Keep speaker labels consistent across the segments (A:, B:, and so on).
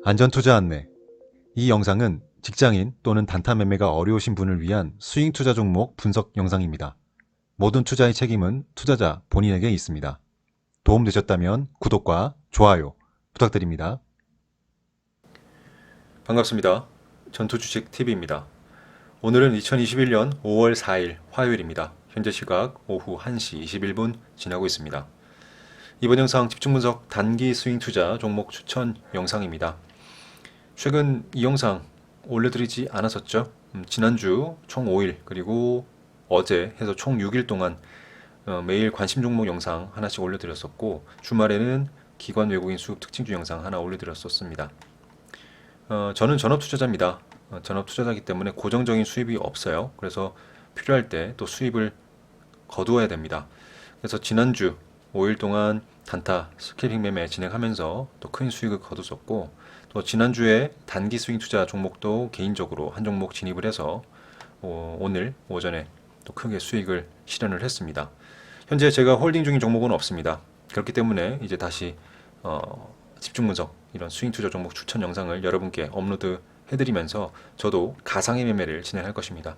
A: 안전투자 안내. 이 영상은 직장인 또는 단타 매매가 어려우신 분을 위한 스윙 투자 종목 분석 영상입니다. 모든 투자의 책임은 투자자 본인에게 있습니다. 도움되셨다면 구독과 좋아요 부탁드립니다.
B: 반갑습니다. 전투주식TV입니다. 오늘은 2021년 5월 4일 화요일입니다. 현재 시각 오후 1시 21분 지나고 있습니다. 이번 영상 집중분석 단기 스윙 투자 종목 추천 영상입니다. 최근 이 영상 올려드리지 않았었죠? 지난주 총 5일 그리고 어제 해서 총 6일 동안 매일 관심 종목 영상 하나씩 올려드렸었고, 주말에는 기관 외국인 수급 특징주 영상 하나 올려드렸었습니다. 저는 전업투자자입니다. 전업투자자이기 때문에 고정적인 수입이 없어요. 그래서 필요할 때 또 수입을 거두어야 됩니다. 그래서 지난주 5일 동안 단타 스캘핑 매매 진행하면서 또 큰 수익을 거뒀었고, 또 지난주에 단기 스윙 투자 종목도 개인적으로 한 종목 진입을 해서 오늘 오전에 또 크게 수익을 실현을 했습니다. 현재 제가 홀딩 중인 종목은 없습니다. 그렇기 때문에 이제 다시 집중 분석, 이런 스윙 투자 종목 추천 영상을 여러분께 업로드 해드리면서 저도 가상의 매매를 진행할 것입니다.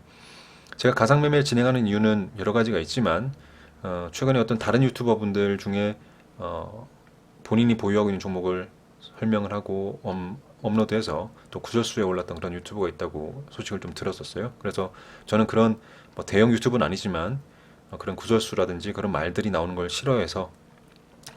B: 제가 가상 매매를 진행하는 이유는 여러 가지가 있지만, 최근에 어떤 다른 유튜버 분들 중에 본인이 보유하고 있는 종목을 설명을 하고 업로드해서 또 구설수에 올랐던 그런 유튜버가 있다고 소식을 좀 들었었어요. 그래서 저는 그런 뭐 대형 유튜브는 아니지만 그런 구설수라든지 그런 말들이 나오는 걸 싫어해서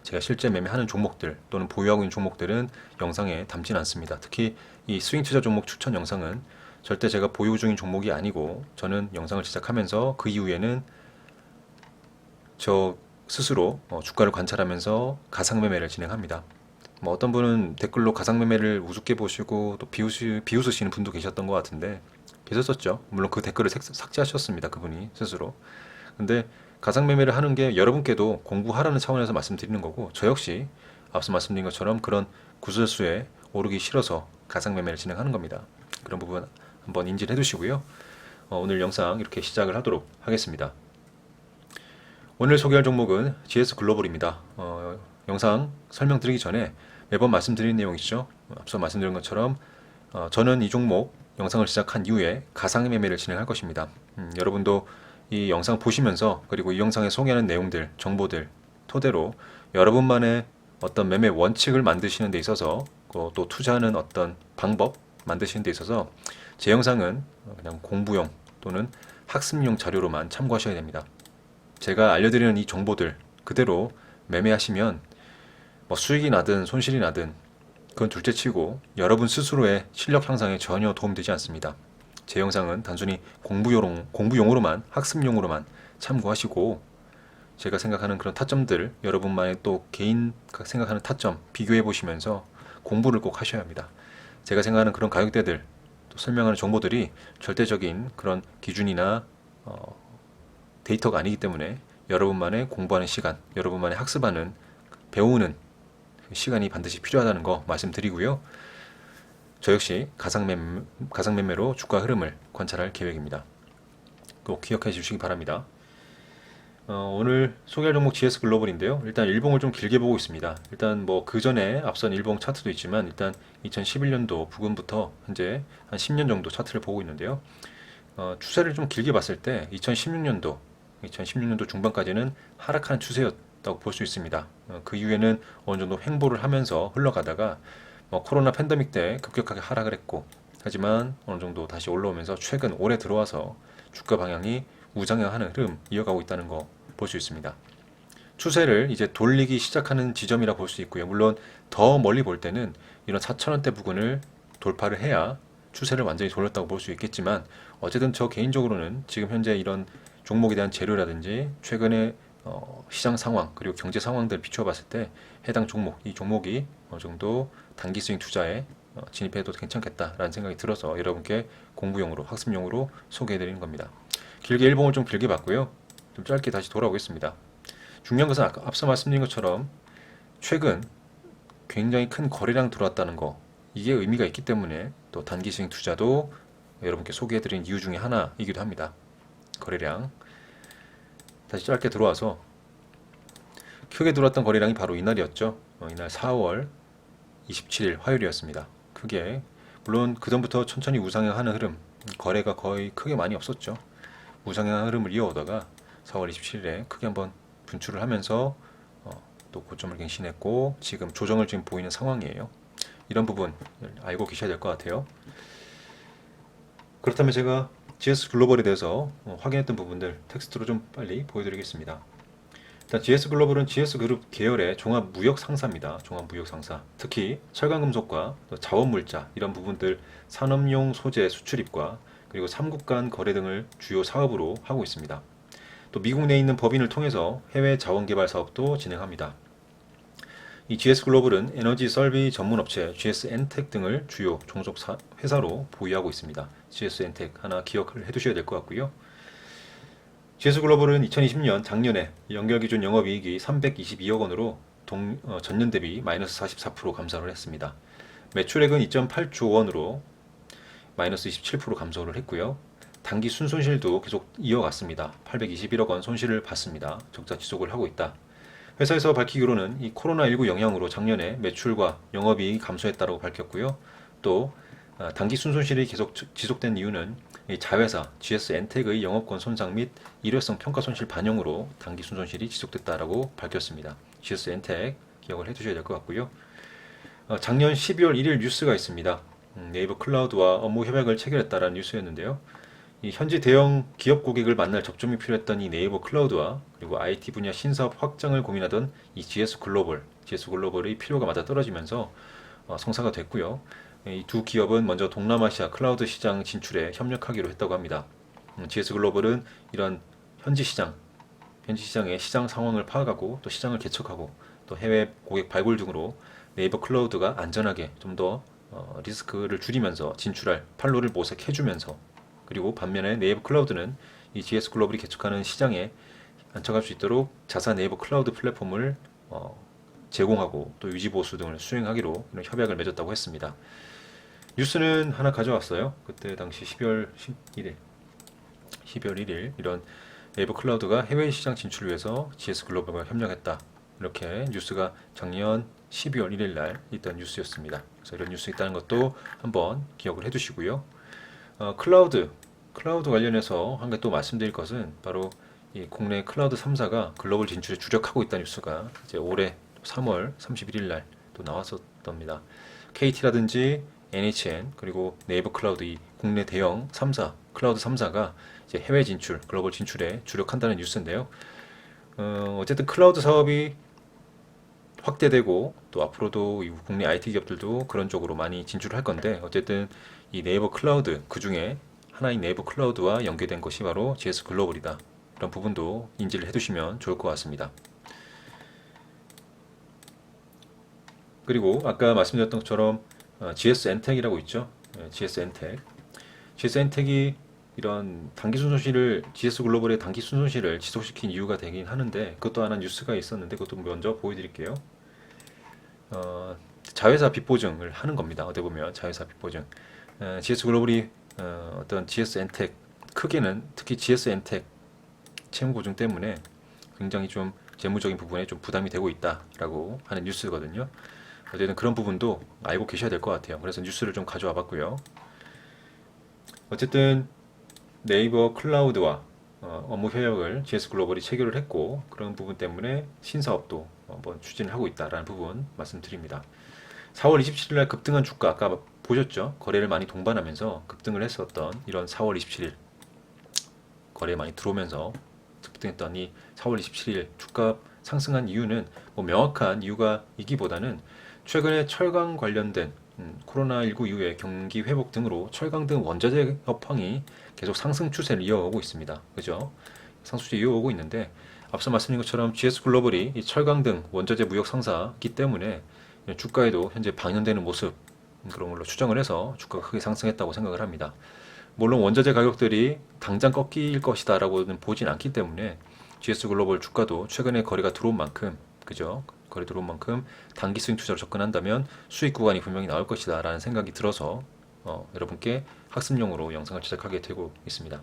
B: 제가 실제 매매하는 종목들 또는 보유하고 있는 종목들은 영상에 담진 않습니다. 특히 이 스윙 투자 종목 추천 영상은 절대 제가 보유 중인 종목이 아니고, 저는 영상을 제작하면서 그 이후에는 저 스스로 주가를 관찰하면서 가상 매매를 진행합니다. 뭐 어떤 분은 댓글로 가상 매매를 우습게 보시고 또 비웃으시는 분도 계셨던 것 같은데, 계셨었죠. 물론 그 댓글을 삭제하셨습니다. 그분이 스스로. 근데 가상 매매를 하는 게 여러분께도 공부하라는 차원에서 말씀드리는 거고, 저 역시 앞서 말씀드린 것처럼 그런 구설수에 오르기 싫어서 가상 매매를 진행하는 겁니다. 그런 부분 한번 인지를 해두시고요. 오늘 영상 이렇게 시작을 하도록 하겠습니다. 오늘 소개할 종목은 GS글로벌입니다. 영상 설명드리기 전에 매번 말씀드리는 내용이죠. 앞서 말씀드린 것처럼 저는 이 종목 영상을 시작한 이후에 가상 매매를 진행할 것입니다. 여러분도 이 영상 보시면서, 그리고 이 영상에 소개하는 내용들, 정보들 토대로 여러분만의 어떤 매매 원칙을 만드시는 데 있어서, 또 투자하는 어떤 방법 만드시는 데 있어서 제 영상은 그냥 공부용 또는 학습용 자료로만 참고하셔야 됩니다. 제가 알려드리는 이 정보들 그대로 매매하시면 뭐 수익이 나든 손실이 나든 그건 둘째치고 여러분 스스로의 실력 향상에 전혀 도움되지 않습니다. 제 영상은 단순히 공부용으로만, 학습용으로만 참고하시고, 제가 생각하는 그런 타점들, 여러분만의 또 개인 생각하는 타점 비교해 보시면서 공부를 꼭 하셔야 합니다. 제가 생각하는 그런 가격대들, 또 설명하는 정보들이 절대적인 그런 기준이나 데이터가 아니기 때문에 여러분만의 공부하는 시간, 여러분만의 학습하는, 배우는 시간이 반드시 필요하다는 거 말씀드리고요. 저 역시 가상매매로 주가 흐름을 관찰할 계획입니다. 꼭 기억해 주시기 바랍니다. 오늘 소개할 종목 GS글로벌인데요. 일단 일봉을 좀 길게 보고 있습니다. 일단 뭐 그 전에 앞선 일봉 차트도 있지만, 일단 2011년도 부근부터 현재 한 10년 정도 차트를 보고 있는데요. 추세를 좀 길게 봤을 때 2016년도 중반까지는 하락하는 추세였다고 볼 수 있습니다. 그 이후에는 어느 정도 횡보를 하면서 흘러가다가 코로나 팬데믹 때 급격하게 하락을 했고, 하지만 어느 정도 다시 올라오면서 최근 올해 들어와서 주가 방향이 우상향하는 흐름 이어가고 있다는 거 볼 수 있습니다. 추세를 이제 돌리기 시작하는 지점이라 볼 수 있고요. 물론 더 멀리 볼 때는 이런 4,000원대 부근을 돌파를 해야 추세를 완전히 돌렸다고 볼 수 있겠지만, 어쨌든 저 개인적으로는 지금 현재 이런 종목에 대한 재료라든지 최근의 시장 상황 그리고 경제 상황들 비추어 봤을 때 해당 종목, 이 종목이 어느 정도 단기 스윙 투자에 진입해도 괜찮겠다라는 생각이 들어서 여러분께 공부용으로, 학습용으로 소개해 드리는 겁니다. 길게 일봉을 좀 길게 봤고요. 좀 짧게 다시 돌아오겠습니다. 중요한 것은 앞서 말씀드린 것처럼 최근 굉장히 큰 거래량 들어왔다는 거, 이게 의미가 있기 때문에 또 단기 스윙 투자도 여러분께 소개해 드린 이유 중에 하나이기도 합니다. 거래량 다시 짧게 들어와서 크게 들어왔던 거래량이 바로 이날이었죠. 이날 4월 27일 화요일이었습니다. 크게. 물론 그 전부터 천천히 우상향하는 흐름, 거래가 거의 크게 많이 없었죠. 우상향 흐름을 이어오다가 4월 27일에 크게 한번 분출을 하면서 또 고점을 갱신했고 지금 조정을 지금 보이는 상황이에요. 이런 부분 알고 계셔야 될 것 같아요. 그렇다면 제가 GS 글로벌에 대해서 확인했던 부분들 텍스트로 좀 빨리 보여드리겠습니다. 일단 GS 글로벌은 GS 그룹 계열의 종합 무역 상사입니다. 종합 무역 상사. 특히 철강금속과 자원물자 이런 부분들 산업용 소재 수출입과 그리고 삼국 간 거래 등을 주요 사업으로 하고 있습니다. 또 미국 내에 있는 법인을 통해서 해외 자원 개발 사업도 진행합니다. 이 GS 글로벌은 에너지 설비 전문 업체 GS 엔텍 등을 주요 종속 회사로 보유하고 있습니다. GS 엔텍 하나 기억을 해두셔야 될 것 같고요. GS 글로벌은 2020년 작년에 연결기준 영업이익이 322억 원으로 전년 대비 마이너스 44% 감소를 했습니다. 매출액은 2.8조 원으로 마이너스 27% 감소를 했고요. 단기 순손실도 계속 이어갔습니다. 821억 원 손실을 봤습니다. 적자 지속을 하고 있다. 회사에서 밝히기로는 이 코로나19 영향으로 작년에 매출과 영업이익이 감소했다고 밝혔고요. 또 단기 순손실이 계속 지속된 이유는 이 자회사 GS 엔텍의 영업권 손상 및 일회성 평가 손실 반영으로 단기 순손실이 지속됐다라고 밝혔습니다. GS 엔텍 기억을 해두셔야 될 것 같고요. 작년 12월 1일 뉴스가 있습니다. 네이버 클라우드와 업무 협약을 체결했다라는 뉴스였는데요. 이 현지 대형 기업 고객을 만날 접점이 필요했던 이 네이버 클라우드와 그리고 IT 분야 신사업 확장을 고민하던 이 GS 글로벌의 필요가 맞아 떨어지면서 성사가 됐고요. 이 두 기업은 먼저 동남아시아 클라우드 시장 진출에 협력하기로 했다고 합니다. GS 글로벌은 이런 현지 시장의 시장 상황을 파악하고 또 시장을 개척하고 또 해외 고객 발굴 등으로 네이버 클라우드가 안전하게 좀 더 리스크를 줄이면서 진출할 판로를 모색해주면서 그리고 반면에 네이버 클라우드는 이 GS 글로벌이 개척하는 시장에 안착할 수 있도록 자사 네이버 클라우드 플랫폼을 제공하고 또 유지 보수 등을 수행하기로 이런 협약을 맺었다고 했습니다. 뉴스는 하나 가져왔어요. 그때 당시 12월 1일 이런 네이버 클라우드가 해외 시장 진출을 위해서 GS 글로벌과 협력했다. 이렇게 뉴스가 작년 12월 1일 날 있던 뉴스였습니다. 그래서 이런 뉴스 있다는 것도 한번 기억을 해두시고요. 클라우드 관련해서 한 개 또 말씀드릴 것은 바로 이 국내 클라우드 3사가 글로벌 진출에 주력하고 있다는 뉴스가 이제 올해 3월 31일 날 또 나왔었답니다. KT라든지 NHN 그리고 네이버 클라우드 이 국내 대형 3사 클라우드 3사가 이제 해외 진출, 글로벌 진출에 주력한다는 뉴스인데요. 어쨌든 클라우드 사업이 확대되고 또 앞으로도 이 국내 IT 기업들도 그런 쪽으로 많이 진출을 할 건데 어쨌든 이 네이버 클라우드 그 중에 하나인 네이버 클라우드와 연계된 것이 바로 GS 글로벌이다. 이런 부분도 인지를 해두시면 좋을 것 같습니다. 그리고 아까 말씀드렸던 것처럼 GS 엔텍이라고 있죠. GS 엔텍. GS 엔텍이 이런 단기 순손실을 GS 글로벌의 단기 순손실을 지속시킨 이유가 되긴 하는데 그것도 하나 뉴스가 있었는데 그것도 먼저 보여드릴게요. 자회사 빚보증을 하는 겁니다. 어떻게 보면 자회사 빚보증. GS 글로벌이 어떤 GS 엔텍 크게는 특히 GS 엔텍 채무 보증 때문에 굉장히 좀 재무적인 부분에 좀 부담이 되고 있다라고 하는 뉴스거든요. 어쨌든 그런 부분도 알고 계셔야 될 것 같아요. 그래서 뉴스를 좀 가져와 봤고요. 어쨌든 네이버 클라우드와 업무 협약을 GS 글로벌이 체결을 했고 그런 부분 때문에 신사업도 한번 추진을 하고 있다라는 부분 말씀드립니다. 4월 27일 날 급등한 주가 아까 보셨죠? 거래를 많이 동반하면서 급등을 했었던 이런 4월 27일 거래 많이 들어오면서 급등했던 이 4월 27일 주가 상승한 이유는 뭐 명확한 이유가 이기보다는 최근에 철강 관련된 코로나19 이후에 경기 회복 등으로 철강 등 원자재 업황이 계속 상승 추세를 이어오고 있습니다. 그죠? 상승 추세 이어오고 있는데 앞서 말씀드린 것처럼 GS 글로벌이 이 철강 등 원자재 무역 상사이기 때문에 주가에도 현재 방영되는 모습 그런 걸로 추정을 해서 주가가 크게 상승했다고 생각을 합니다. 물론 원자재 가격들이 당장 꺾일 것이다라고는 보진 않기 때문에 GS 글로벌 주가도 최근에 거래가 들어온 만큼 그죠? 거래 들어온 만큼 단기 수익 투자로 접근한다면 수익 구간이 분명히 나올 것이다 라는 생각이 들어서 여러분께 학습용으로 영상을 제작하게 되고 있습니다.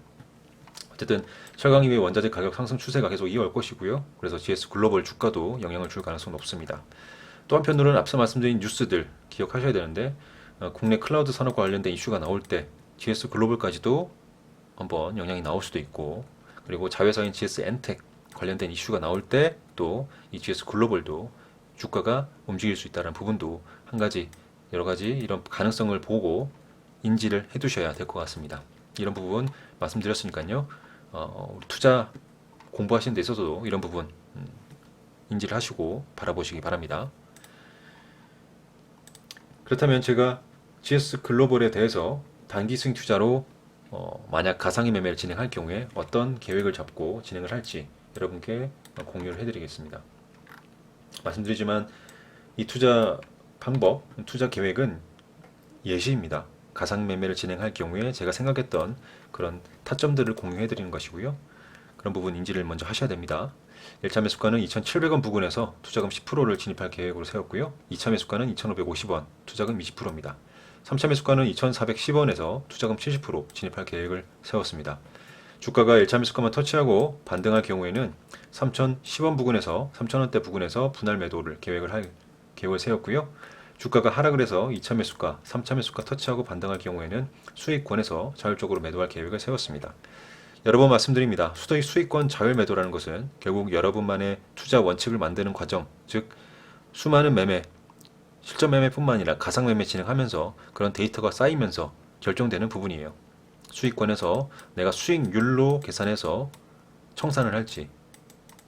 B: 어쨌든 철강 이외 원자재 가격 상승 추세가 계속 이어올 것이고요. 그래서 GS 글로벌 주가도 영향을 줄 가능성은 높습니다. 또 한편으로는 앞서 말씀드린 뉴스들 기억하셔야 되는데 국내 클라우드 산업과 관련된 이슈가 나올 때 GS 글로벌까지도 한번 영향이 나올 수도 있고, 그리고 자회사인 GS 엔텍 관련된 이슈가 나올 때 또 이 GS 글로벌도 주가가 움직일 수 있다는 부분도 한 가지, 여러 가지 이런 가능성을 보고 인지를 해 두셔야 될 것 같습니다. 이런 부분 말씀드렸으니까요. 우리 투자 공부하시는 데 있어서도 이런 부분 인지를 하시고 바라보시기 바랍니다. 그렇다면 제가 GS 글로벌에 대해서 단기 스윙 투자로 만약 가상의 매매를 진행할 경우에 어떤 계획을 잡고 진행을 할지 여러분께 공유를 해드리겠습니다. 말씀드리지만 이 투자 방법, 투자 계획은 예시입니다. 가상 매매를 진행할 경우에 제가 생각했던 그런 타점들을 공유해 드리는 것이고요. 그런 부분 인지를 먼저 하셔야 됩니다. 1차 매수가는 2,700원 부근에서 투자금 10%를 진입할 계획으로 세웠고요. 2차 매수가는 2,550원, 투자금 20%입니다. 3차 매수가는 2,410원에서 투자금 70% 진입할 계획을 세웠습니다. 주가가 1차 매수가만 터치하고 반등할 경우에는 3,010원 부근에서 3,000원대 부근에서 분할 매도를 계획을 세웠고요. 주가가 하락을 해서 2차 매수가, 3차 매수가 터치하고 반등할 경우에는 수익권에서 자율적으로 매도할 계획을 세웠습니다. 여러 번 말씀드립니다. 수익권 자율 매도라는 것은 결국 여러분만의 투자 원칙을 만드는 과정, 즉 수많은 매매, 실전 매매뿐만 아니라 가상 매매 진행하면서 그런 데이터가 쌓이면서 결정되는 부분이에요. 수익권에서 내가 수익률로 계산해서 청산을 할지,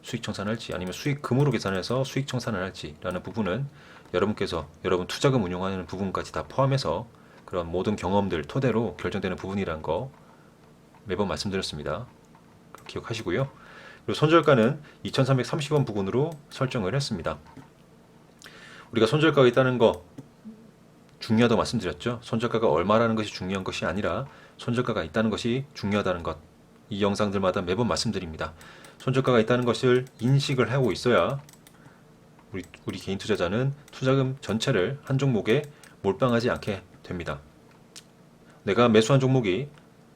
B: 수익 청산을 할지, 아니면 수익금으로 계산해서 수익 청산을 할지 라는 부분은 여러분께서 여러분 투자금 운용하는 부분까지 다 포함해서 그런 모든 경험들 토대로 결정되는 부분이라는 거 매번 말씀드렸습니다. 기억하시고요. 그리고 손절가는 2,330원 부근으로 설정을 했습니다. 우리가 손절가가 있다는 거 중요하다고 말씀드렸죠. 손절가가 얼마라는 것이 중요한 것이 아니라 손절가가 있다는 것이 중요하다는 것. 이 영상들마다 매번 말씀드립니다. 손절가가 있다는 것을 인식을 하고 있어야 우리 개인 투자자는 투자금 전체를 한 종목에 몰빵하지 않게 됩니다. 내가 매수한 종목이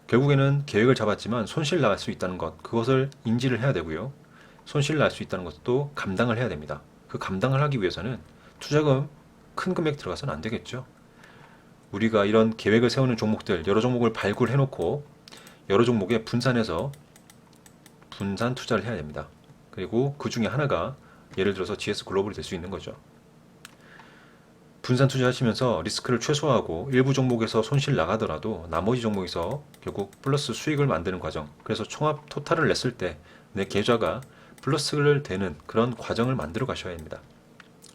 B: 결국에는 계획을 잡았지만 손실 날 수 있다는 것, 그것을 인지를 해야 되고요. 손실 날 수 있다는 것도 감당을 해야 됩니다. 그 감당을 하기 위해서는 투자금 큰 금액 들어가서는 안 되겠죠. 우리가 이런 계획을 세우는 종목들, 여러 종목을 발굴해 놓고 여러 종목에 분산해서 분산 투자를 해야 됩니다. 그리고 그 중에 하나가 예를 들어서 GS 글로벌이 될 수 있는 거죠. 분산 투자하시면서 리스크를 최소화하고 일부 종목에서 손실 나가더라도 나머지 종목에서 결국 플러스 수익을 만드는 과정, 그래서 총합 토탈을 냈을 때 내 계좌가 플러스를 되는 그런 과정을 만들어 가셔야 합니다.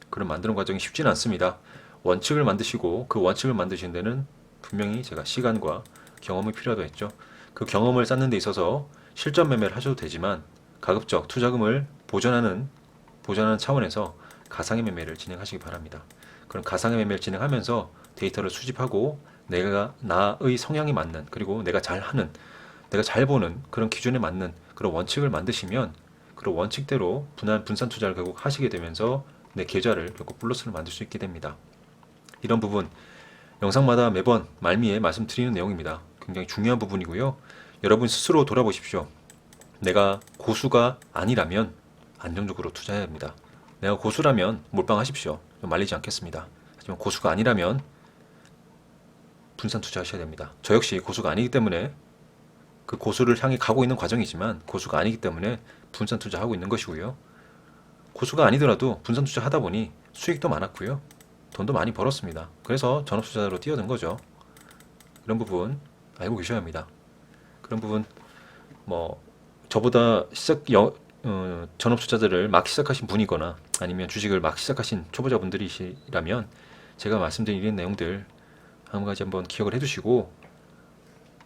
B: 그런 만드는 과정이 쉽지는 않습니다. 원칙을 만드시고 그 원칙을 만드시는 데는 분명히 제가 시간과 경험이 필요하다 했죠. 그 경험을 쌓는 데 있어서 실전 매매를 하셔도 되지만 가급적 투자금을 보존하는 차원에서 가상의 매매를 진행하시기 바랍니다. 그런 가상의 매매를 진행하면서 데이터를 수집하고 내가 나의 성향에 맞는, 그리고 내가 잘하는, 내가 잘 보는 그런 기준에 맞는 그런 원칙을 만드시면 그런 원칙대로 분산 투자를 결국 하시게 되면서 내 계좌를 결국 플러스를 만들 수 있게 됩니다. 이런 부분 영상마다 매번 말미에 말씀드리는 내용입니다. 굉장히 중요한 부분이고요. 여러분 스스로 돌아보십시오. 내가 고수가 아니라면 안정적으로 투자해야 합니다. 내가 고수라면 몰빵하십시오. 말리지 않겠습니다. 하지만 고수가 아니라면 분산 투자하셔야 됩니다. 저 역시 고수가 아니기 때문에 그 고수를 향해 가고 있는 과정이지만 고수가 아니기 때문에 분산 투자하고 있는 것이고요. 고수가 아니더라도 분산 투자 하다 보니 수익도 많았고요. 돈도 많이 벌었습니다. 그래서 전업 투자로 뛰어든 거죠. 이런 부분 알고 계셔야 합니다. 그런 부분 저보다 전업 투자들을 막 시작하신 분이거나 아니면 주식을 막 시작하신 초보자분들이시라면 제가 말씀드린 이런 내용들 한 가지 한번 기억을 해두시고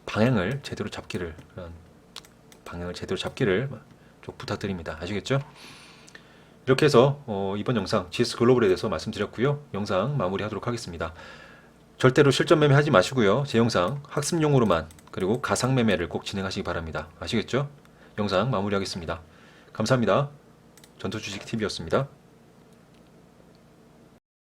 B: 방향을 제대로 잡기를 좀 부탁드립니다. 아시겠죠? 이렇게 해서 이번 영상 GS 글로벌에 대해서 말씀드렸고요. 영상 마무리하도록 하겠습니다. 절대로 실전 매매 하지 마시고요. 제 영상 학습용으로만, 그리고 가상 매매를 꼭 진행하시기 바랍니다. 아시겠죠? 영상 마무리하겠습니다. 감사합니다. 전투주식TV였습니다.